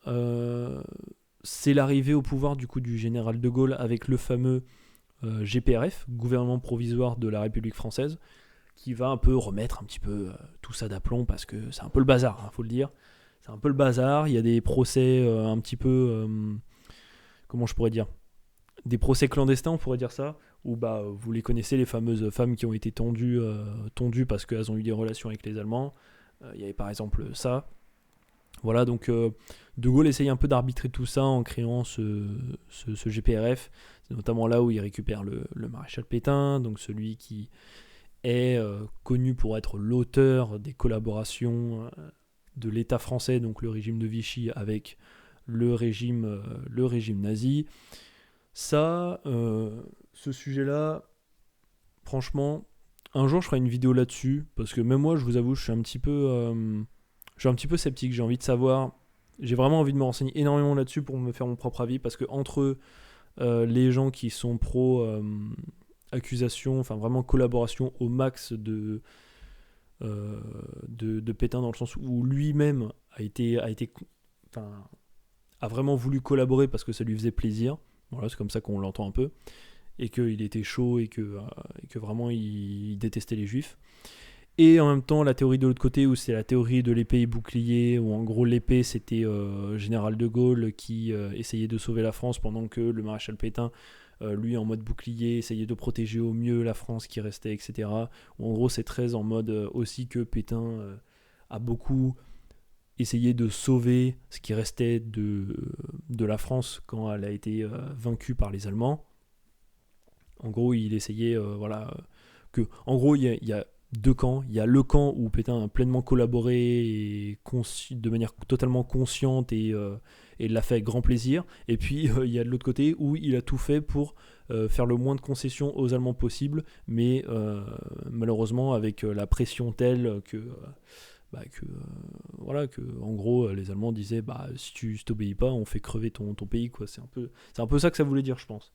c'est l'arrivée au pouvoir du coup du général de Gaulle avec le fameux GPRF, gouvernement provisoire de la République française, qui va un peu remettre un petit peu tout ça d'aplomb parce que c'est un peu le bazar, faut le dire. C'est un peu le bazar, il y a des procès un petit peu, comment je pourrais dire, des procès clandestins, on pourrait dire ça, où vous les connaissez, les fameuses femmes qui ont été tondues parce qu'elles ont eu des relations avec les Allemands. Il y avait par exemple ça. Voilà, donc De Gaulle essaye un peu d'arbitrer tout ça en créant ce GPRF. C'est notamment là où il récupère le maréchal Pétain, donc celui qui est connu pour être l'auteur des collaborations de l'État français, donc le régime de Vichy, avec le régime nazi. Ça, ce sujet-là, franchement, un jour je ferai une vidéo là-dessus, parce que même moi, je vous avoue, je suis un petit peu sceptique, j'ai envie de savoir, j'ai vraiment envie de me renseigner énormément là-dessus pour me faire mon propre avis, parce que entre les gens qui sont pro accusation, enfin vraiment collaboration au max de Pétain, dans le sens où lui-même a vraiment voulu collaborer parce que ça lui faisait plaisir, voilà, c'est comme ça qu'on l'entend un peu, et qu'il était chaud et que vraiment il détestait les juifs. Et en même temps, la théorie de l'autre côté, où c'est la théorie de l'épée et bouclier, où en gros l'épée c'était général de Gaulle qui essayait de sauver la France, pendant que le maréchal Pétain, lui en mode bouclier, essayait de protéger au mieux la France qui restait, etc. Où en gros c'est très en mode aussi que Pétain a beaucoup essayé de sauver ce qui restait de la France quand elle a été vaincue par les Allemands. En gros, il essayait, en gros, il y a deux camps. Il y a le camp où Pétain a pleinement collaboré et de manière totalement consciente et l'a fait avec grand plaisir. Et puis, il y a de l'autre côté où il a tout fait pour faire le moins de concessions aux Allemands possible, mais malheureusement avec la pression telle que en gros les Allemands disaient si tu t'obéis pas, on fait crever ton pays, quoi. C'est un peu ça que ça voulait dire, je pense.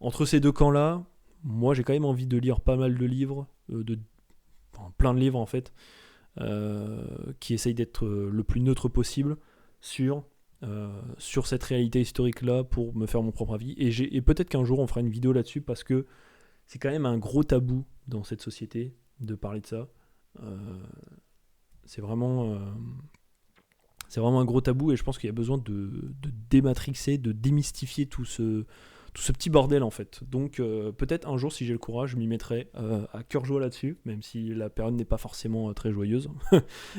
Entre ces deux camps là, moi j'ai quand même envie de lire pas mal de livres, plein de livres en fait, qui essayent d'être le plus neutre possible sur cette réalité historique là, pour me faire mon propre avis, et peut-être qu'un jour on fera une vidéo là-dessus, parce que c'est quand même un gros tabou dans cette société de parler de ça. C'est vraiment un gros tabou, et je pense qu'il y a besoin de dématrixer, de démystifier tout ce petit bordel en fait. Donc peut-être un jour, si j'ai le courage, je m'y mettrai à cœur joie là-dessus, même si la période n'est pas forcément très joyeuse.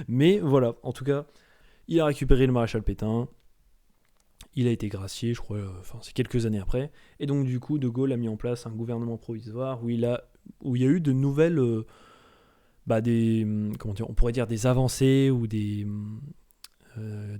Mais voilà, en tout cas, il a récupéré le maréchal Pétain, il a été gracié, je crois, c'est quelques années après, et donc du coup, De Gaulle a mis en place un gouvernement provisoire où il y a eu de nouvelles... on pourrait dire des avancées, ou des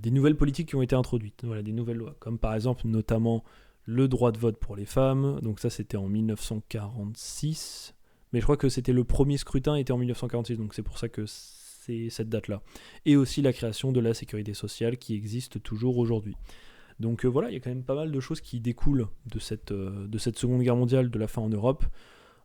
nouvelles politiques qui ont été introduites, voilà, des nouvelles lois, comme par exemple notamment le droit de vote pour les femmes. Donc ça, c'était en 1946, Mais je crois que c'était le premier scrutin était en 1946, donc c'est pour ça que c'est cette date-là. Et aussi la création de la sécurité sociale qui existe toujours aujourd'hui. Donc voilà, il y a quand même pas mal de choses qui découlent de cette Seconde Guerre mondiale, de la fin en Europe.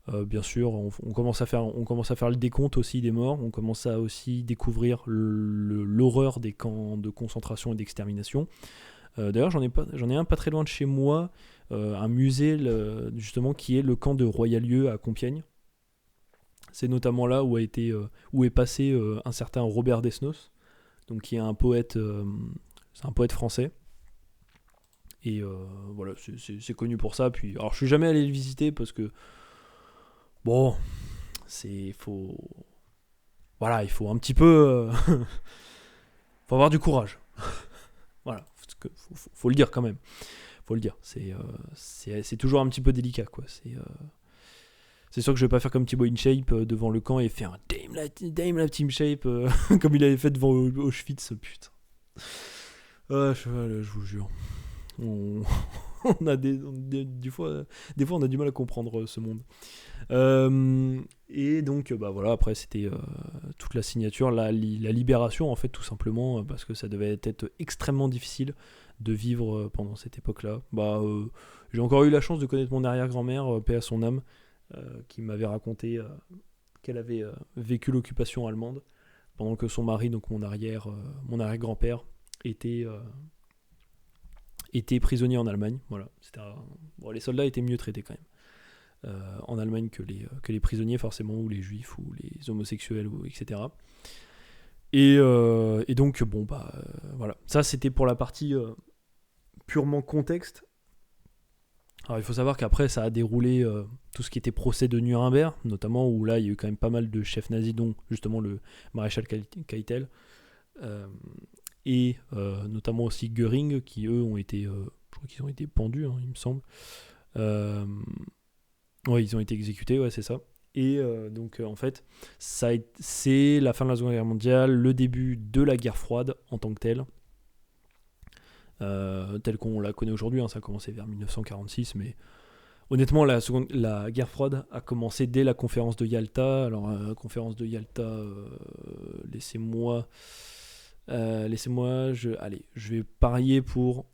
Bien sûr, on commence à faire le décompte aussi des morts, on commence à aussi découvrir l'horreur des camps de concentration et d'extermination. D'ailleurs, j'en ai un pas très loin de chez moi, un musée justement qui est le camp de Royalieu à Compiègne. C'est notamment là où est passé un certain Robert Desnos, donc qui est un poète, c'est un poète français. Et voilà, c'est connu pour ça. Puis, alors, je suis jamais allé le visiter parce que bon, il faut un petit peu, faut avoir du courage. Voilà, faut le dire quand même. Faut le dire. C'est toujours un petit peu délicat, quoi. C'est sûr que je vais pas faire comme Thibaut InShape devant le camp et faire un Dame la Team Shape comme il avait fait devant Auschwitz, putain. Je vous jure. On a des fois on a du mal à comprendre ce monde. Et donc voilà, après c'était toute la signature, la libération en fait, tout simplement parce que ça devait être extrêmement difficile de vivre pendant cette époque-là. J'ai encore eu la chance de connaître mon arrière-grand-mère, paix à son âme, qui m'avait raconté qu'elle avait vécu l'occupation allemande pendant que son mari, donc mon arrière-grand-père, était prisonnier en Allemagne. Voilà, les soldats étaient mieux traités quand même en Allemagne que les prisonniers forcément, ou les juifs, ou les homosexuels, etc. Et donc voilà, ça c'était pour la partie purement contexte. Alors il faut savoir qu'après ça a déroulé tout ce qui était procès de Nuremberg, notamment, où là il y a eu quand même pas mal de chefs nazis, dont justement le maréchal Keitel, et notamment aussi Göring, qui eux ont été, je crois qu'ils ont été pendus, il me semble. Ouais, ils ont été exécutés, ouais, c'est ça. Et donc en fait, c'est la fin de la Seconde Guerre mondiale, le début de la guerre froide en tant que telle. Telle qu'on la connaît aujourd'hui, ça a commencé vers 1946, mais honnêtement la guerre froide a commencé dès la conférence de Yalta. Alors conférence de Yalta, laissez-moi je vais parier pour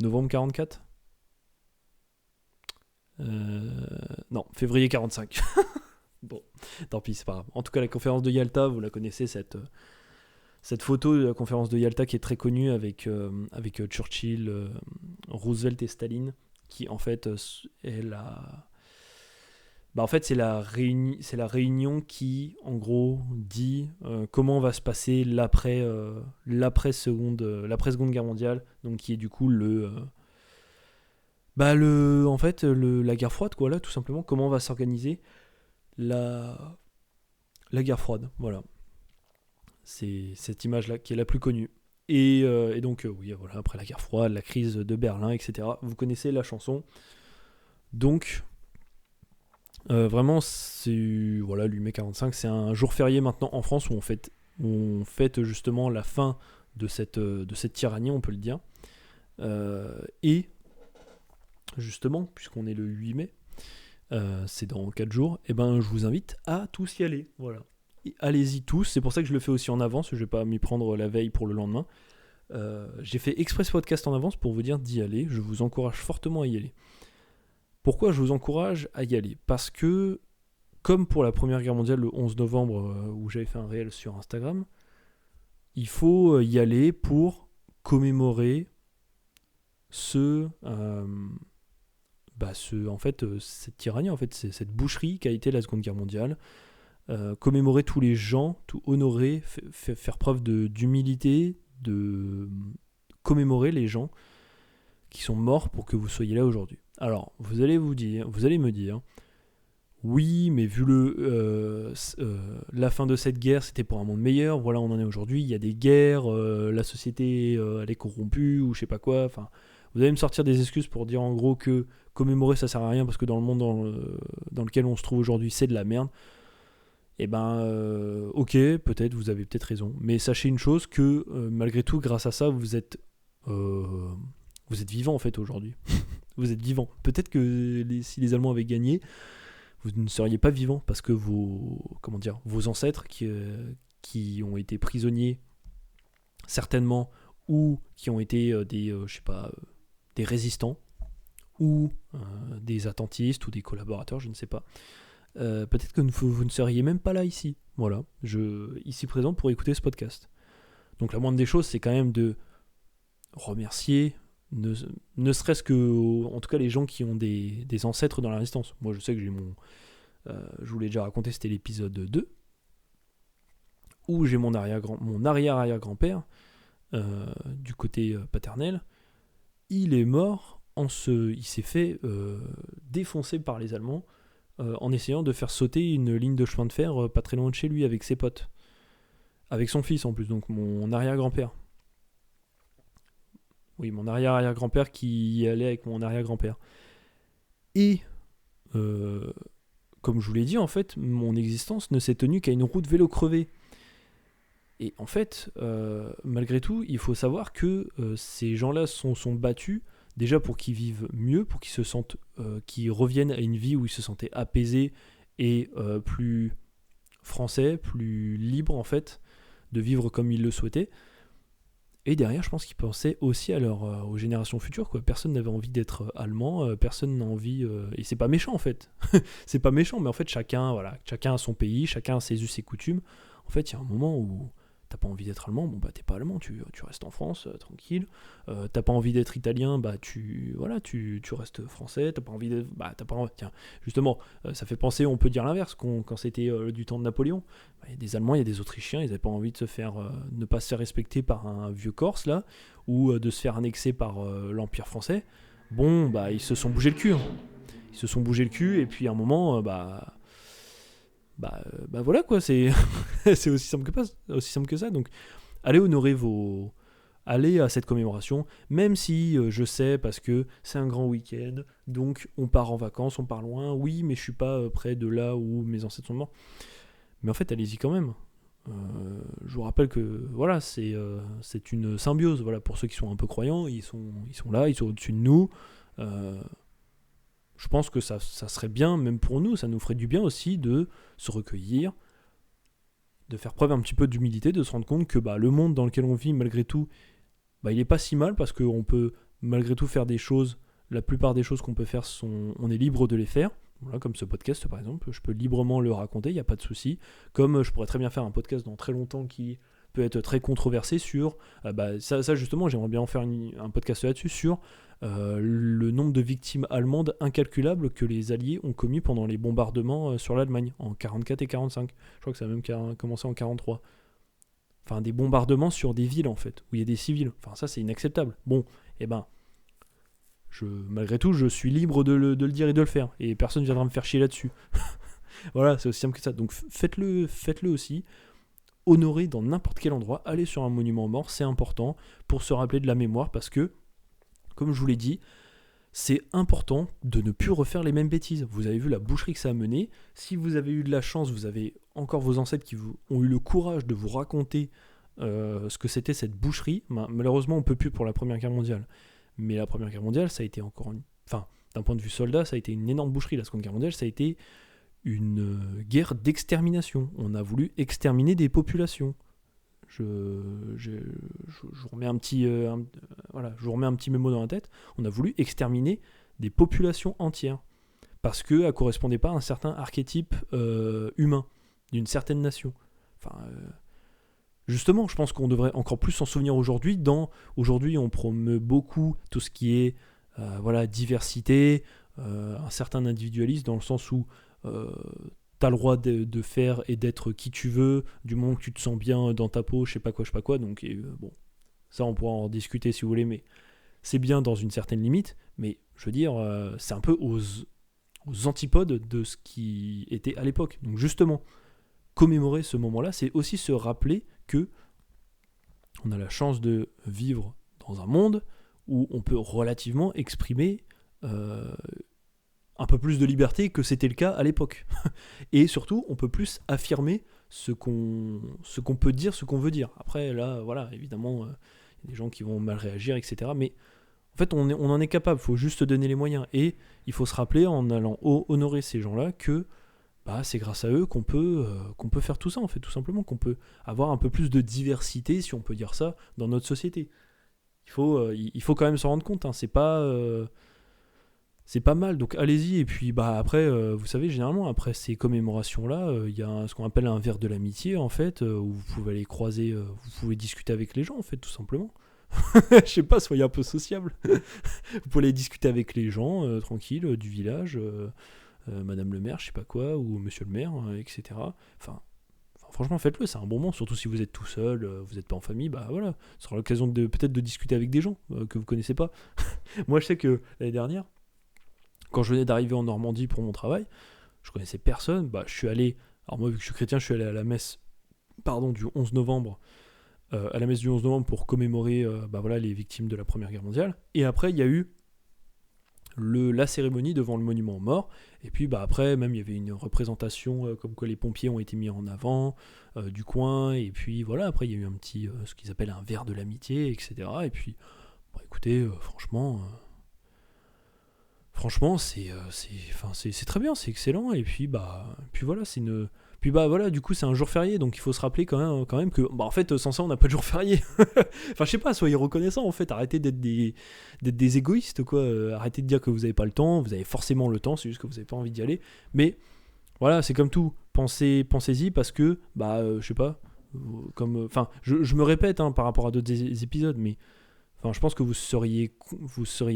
novembre 44. Non, février 45. Bon, tant pis, c'est pas grave. En tout cas, la conférence de Yalta, vous la connaissez, cette photo de la conférence de Yalta qui est très connue avec Churchill, Roosevelt et Staline, qui en fait est c'est la réunion qui, en gros, dit comment va se passer l'après Seconde Guerre mondiale, donc qui est du coup la guerre froide, quoi, là, tout simplement, comment va s'organiser la guerre froide, voilà. C'est cette image-là qui est la plus connue. Et donc, oui, voilà, après la guerre froide, la crise de Berlin, etc. Vous connaissez la chanson. Donc, vraiment, c'est, voilà, le mai 45, c'est un jour férié maintenant en France où on fête justement la fin de cette tyrannie, on peut le dire. Et, justement, puisqu'on est le 8 mai, c'est dans 4 jours, et je vous invite à tous y aller, voilà. Et allez-y tous, c'est pour ça que je le fais aussi en avance, je vais pas m'y prendre la veille pour le lendemain. J'ai fait express podcast en avance pour vous dire d'y aller, je vous encourage fortement à y aller. Pourquoi je vous encourage à y aller ? Parce que, comme pour la Première Guerre mondiale le 11 novembre, où j'avais fait un réel sur Instagram, il faut y aller pour commémorer cette tyrannie, en fait, cette boucherie qu'a été la Seconde Guerre mondiale. Commémorer tous les gens, tout honorer, faire preuve d'humilité, de commémorer les gens qui sont morts pour que vous soyez là aujourd'hui. Alors, vous allez me dire, oui, mais vu la fin de cette guerre, c'était pour un monde meilleur, voilà, on en est aujourd'hui, il y a des guerres, la société elle est corrompue, ou je sais pas quoi, enfin, vous allez me sortir des excuses pour dire en gros que commémorer ça sert à rien parce que dans le monde dans lequel on se trouve aujourd'hui, c'est de la merde. Ok, peut-être, vous avez peut-être raison, mais sachez une chose, que malgré tout, grâce à ça, vous êtes vivant en fait aujourd'hui. vous êtes vivant. Peut-être que si les Allemands avaient gagné, vous ne seriez pas vivant parce que vos ancêtres qui ont été prisonniers, certainement, ou qui ont été des résistants, ou des attentistes, ou des collaborateurs, je ne sais pas. Peut-être que vous ne seriez même pas là ici. Voilà, ici présent pour écouter ce podcast. Donc la moindre des choses, c'est quand même de remercier, ne serait-ce que, en tout cas, les gens qui ont des ancêtres dans la résistance. Moi, je sais que j'ai je vous l'ai déjà raconté, c'était l'épisode 2, où j'ai mon arrière-arrière-grand-père, du côté paternel. Il est mort, il s'est fait défoncer par les Allemands en essayant de faire sauter une ligne de chemin de fer pas très loin de chez lui avec ses potes. Avec son fils en plus, donc mon arrière-grand-père. Oui, mon arrière-arrière-grand-père qui allait avec mon arrière-grand-père. Et, comme je vous l'ai dit, en fait, mon existence ne s'est tenue qu'à une roue de vélo crevée. Et en fait, malgré tout, il faut savoir que ces gens-là sont battus, déjà pour qu'ils vivent mieux, pour qu'ils se sentent, qu'ils reviennent à une vie où ils se sentaient apaisés et plus français, plus libres en fait, de vivre comme ils le souhaitaient. Et derrière, je pense qu'ils pensaient aussi aux générations futures, quoi. Personne n'avait envie d'être allemand, personne n'a envie... et c'est pas méchant, en fait. C'est pas méchant, mais en fait, chacun a son pays, chacun a ses us et coutumes. En fait, il y a un moment où t'as pas envie d'être allemand, bon bah t'es pas allemand, tu restes en France, tranquille. T'as pas envie d'être italien, bah tu restes français. T'as pas envie de... Tiens, justement, ça fait penser, on peut dire l'inverse, quand c'était du temps de Napoléon. Il y a des Allemands, il y a des Autrichiens, ils avaient pas envie de ne pas se faire respecter par un vieux Corse, là, ou de se faire annexer par l'Empire français. Bon, bah ils se sont bougé le cul. Hein. Ils se sont bougé le cul, et puis à un moment, voilà quoi, c'est c'est aussi simple que ça. Donc allez honorer allez à cette commémoration, même si je sais, parce que c'est un grand week-end, donc on part en vacances, on part loin, oui, mais je suis pas près de là où mes ancêtres sont morts. Mais en fait, allez-y quand même. Je vous rappelle que voilà, c'est une symbiose. Voilà, pour ceux qui sont un peu croyants, ils sont là, ils sont au-dessus de nous. Je pense que ça serait bien, même pour nous, ça nous ferait du bien aussi de se recueillir, de faire preuve un petit peu d'humilité, de se rendre compte que le monde dans lequel on vit, malgré tout, il n'est pas si mal, parce qu'on peut malgré tout faire des choses. La plupart des choses qu'on peut faire, on est libre de les faire. Voilà, comme ce podcast par exemple, je peux librement le raconter, il n'y a pas de souci. Comme je pourrais très bien faire un podcast dans très longtemps qui peut être très controversé sur... ça justement, j'aimerais bien en faire un podcast là-dessus, sur le nombre de victimes allemandes incalculables que les Alliés ont commis pendant les bombardements sur l'Allemagne, en 44 et 45. Je crois que ça a même commencé en 43. Enfin, des bombardements sur des villes, en fait, où il y a des civils. Enfin, ça, c'est inacceptable. Bon, malgré tout, je suis libre de le dire et de le faire. Et personne ne viendra me faire chier là-dessus. Voilà, c'est aussi simple que ça. Donc, faites-le aussi. Honorez dans n'importe quel endroit. Allez sur un monument aux morts, c'est important pour se rappeler de la mémoire, parce que, comme je vous l'ai dit, c'est important de ne plus refaire les mêmes bêtises. Vous avez vu la boucherie que ça a mené. Si vous avez eu de la chance, vous avez encore vos ancêtres qui ont eu le courage de vous raconter ce que c'était cette boucherie. Malheureusement, on ne peut plus pour la Première Guerre mondiale. Mais la Première Guerre mondiale, ça a été d'un point de vue soldat, ça a été une énorme boucherie. La Seconde Guerre mondiale, ça a été une guerre d'extermination. On a voulu exterminer des populations. Je vous remets un petit mémo dans la tête. On a voulu exterminer des populations entières parce que elle correspondait pas à un certain archétype humain d'une certaine nation. Justement, je pense qu'on devrait encore plus s'en souvenir aujourd'hui. Aujourd'hui, on promeut beaucoup tout ce qui est diversité, un certain individualisme, dans le sens où t'as le droit de faire et d'être qui tu veux, du moment que tu te sens bien dans ta peau, je sais pas quoi. Donc, ça, on pourra en discuter si vous voulez, mais c'est bien dans une certaine limite. Mais je veux dire, c'est un peu aux antipodes de ce qui était à l'époque. Donc, justement, commémorer ce moment-là, c'est aussi se rappeler que on a la chance de vivre dans un monde où on peut relativement exprimer un peu plus de liberté que c'était le cas à l'époque. Et surtout, on peut plus affirmer ce qu'on peut dire, ce qu'on veut dire. Après, là, voilà, évidemment, il y a des gens qui vont mal réagir, etc. Mais fait, on en est capable, il faut juste donner les moyens. Et il faut se rappeler, en allant honorer ces gens-là, que c'est grâce à eux qu'on peut faire tout ça, en fait, tout simplement, qu'on peut avoir un peu plus de diversité, si on peut dire ça, dans notre société. Il faut quand même s'en rendre compte, hein, c'est pas mal, donc allez-y. Et puis après, vous savez, généralement, après ces commémorations-là, il y a ce qu'on appelle un verre de l'amitié, en fait, où vous pouvez aller croiser, vous pouvez discuter avec les gens, en fait, tout simplement. Je sais pas, soyez un peu sociable. Vous pouvez aller discuter avec les gens, tranquille, du village, madame le maire, je sais pas quoi, ou monsieur le maire, etc. Enfin, franchement, faites-le, c'est un bon moment, surtout si vous êtes tout seul, vous n'êtes pas en famille, voilà, ce sera l'occasion peut-être de discuter avec des gens que vous connaissez pas. Moi, je sais que l'année dernière, quand je venais d'arriver en Normandie pour mon travail, je connaissais personne, je suis allé, alors moi, vu que je suis chrétien, je suis allé à la messe, du 11 novembre, à la messe du 11 novembre pour commémorer les victimes de la Première Guerre mondiale. Et après, il y a eu la cérémonie devant le monument aux morts. Et puis après, même, il y avait une représentation comme quoi les pompiers ont été mis en avant du coin. Et puis voilà, après, il y a eu un petit, ce qu'ils appellent un verre de l'amitié, etc. Et puis, écoutez, franchement, c'est très bien, c'est excellent. Et puis, puis voilà, c'est une... Puis du coup c'est un jour férié, donc il faut se rappeler quand même que en fait sans ça on n'a pas de jour férié. Enfin je sais pas, soyez reconnaissants en fait, arrêtez d'être des égoïstes quoi, arrêtez de dire que vous avez pas le temps, vous avez forcément le temps, c'est juste que vous avez pas envie d'y aller. Mais voilà, c'est comme tout, pensez-y parce que je sais pas, je me répète par rapport à d'autres épisodes, mais je pense que vous seriez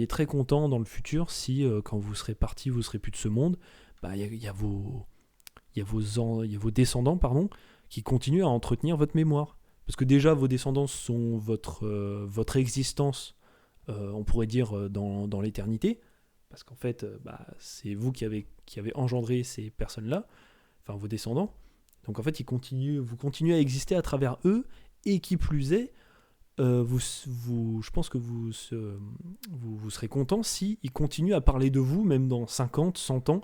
très content dans le futur si quand vous serez parti, vous serez plus de ce monde, il y a vos descendants qui continuent à entretenir votre mémoire. Parce que déjà, vos descendants sont votre existence, on pourrait dire, dans l'éternité. Parce qu'en fait, c'est vous qui avez engendré ces personnes-là, enfin vos descendants. Donc en fait, vous continuez à exister à travers eux, et qui plus est, je pense que vous serez content si ils continuent à parler de vous même dans 50, 100 ans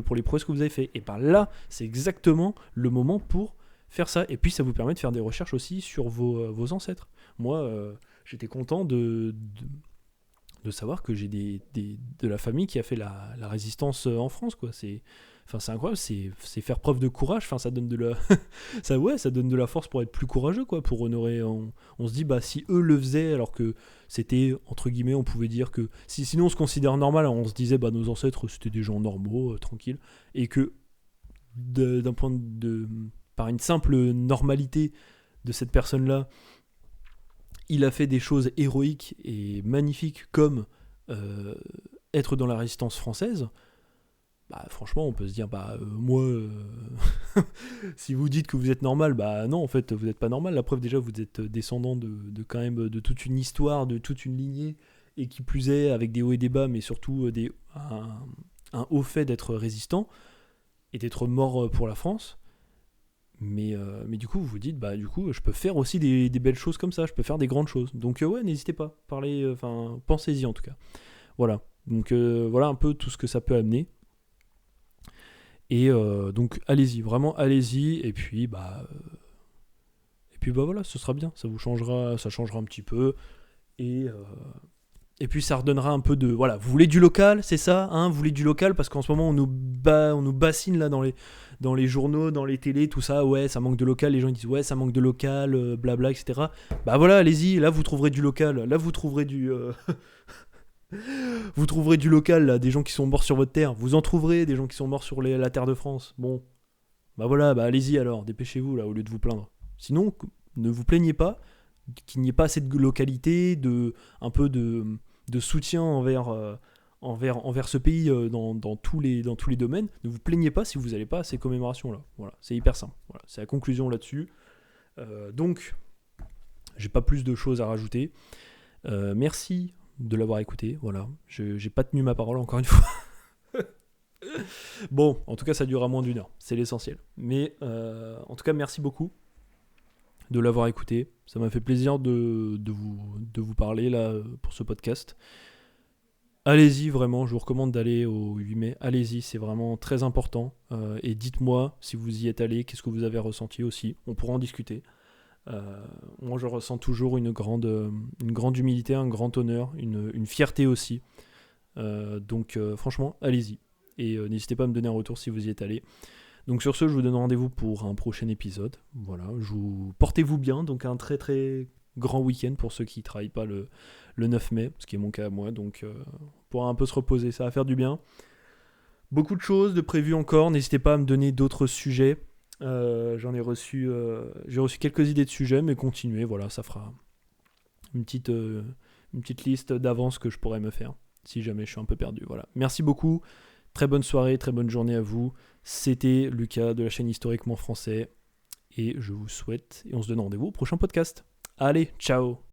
pour les prouesses que vous avez fait. Et là, c'est exactement le moment pour faire ça. Et puis ça vous permet de faire des recherches aussi sur vos ancêtres. Moi, j'étais content de savoir que j'ai de la famille qui a fait la résistance en France, quoi. C'est incroyable, c'est faire preuve de courage. Ça donne de la ça donne de la force pour être plus courageux, quoi, pour honorer. On se dit si eux le faisaient alors que c'était entre guillemets, on pouvait dire que sinon on se considère normal, on se disait nos ancêtres c'était des gens normaux, tranquilles, et que d'un point par une simple normalité de cette personne-là, il a fait des choses héroïques et magnifiques comme être dans la résistance française. Franchement, on peut se dire, moi, si vous dites que vous êtes normal, non, en fait, vous n'êtes pas normal. La preuve, déjà, vous êtes descendant de quand même de toute une histoire, de toute une lignée, et qui plus est, avec des hauts et des bas, mais surtout un haut fait d'être résistant et d'être mort pour la France. Mais du coup, vous vous dites, du coup, je peux faire aussi des belles choses comme ça, je peux faire des grandes choses. Donc, n'hésitez pas, pensez-y en tout cas. Voilà. Donc, voilà un peu tout ce que ça peut amener. Et donc allez-y, vraiment allez-y, et puis voilà, ce sera bien, ça changera un petit peu, et puis ça redonnera un peu de, voilà, vous voulez du local, c'est ça, vous voulez du local, parce qu'en ce moment on nous bassine là dans les journaux, dans les télés, tout ça, ouais, ça manque de local, les gens ils disent ouais, ça manque de local, blabla, etc. Voilà, allez-y, là vous trouverez du local, là vous trouverez du... Vous trouverez du local, là, des gens qui sont morts sur votre terre. Vous en trouverez des gens qui sont morts sur la terre de France. Bon, voilà, allez-y alors, dépêchez-vous là, au lieu de vous plaindre. Sinon, ne vous plaignez pas qu'il n'y ait pas assez de localité, un peu de soutien envers ce pays dans tous les domaines. Ne vous plaignez pas si vous n'allez pas à ces commémorations-là. Voilà, c'est hyper simple. Voilà, c'est la conclusion là-dessus. Donc, j'ai pas plus de choses à rajouter. Merci de l'avoir écouté, voilà. J'ai pas tenu ma parole encore une fois. Bon, en tout cas, ça durera moins d'une heure, c'est l'essentiel. Mais en tout cas, merci beaucoup de l'avoir écouté. Ça m'a fait plaisir de vous parler là pour ce podcast. Allez-y, vraiment, je vous recommande d'aller au 8 mai. Allez-y, c'est vraiment très important. Et dites-moi si vous y êtes allé, qu'est-ce que vous avez ressenti aussi. On pourra en discuter. Moi, je ressens toujours une grande humilité, un grand honneur, une fierté aussi. Donc, franchement, allez-y. Et n'hésitez pas à me donner un retour si vous y êtes allé. Donc, sur ce, je vous donne rendez-vous pour un prochain épisode. Voilà, portez-vous bien. Donc, un très très grand week-end pour ceux qui ne travaillent pas le 9 mai, ce qui est mon cas à moi. Donc, on pourra un peu se reposer. Ça va faire du bien. Beaucoup de choses de prévues encore. N'hésitez pas à me donner d'autres sujets. J'ai reçu quelques idées de sujets, mais continuez, voilà, ça fera une petite liste d'avance que je pourrais me faire si jamais je suis un peu perdu. Voilà. Merci beaucoup, très bonne soirée, très bonne journée à vous. C'était Lucas de la chaîne Historiquement Français et je vous souhaite, et on se donne rendez-vous au prochain podcast. Allez, ciao!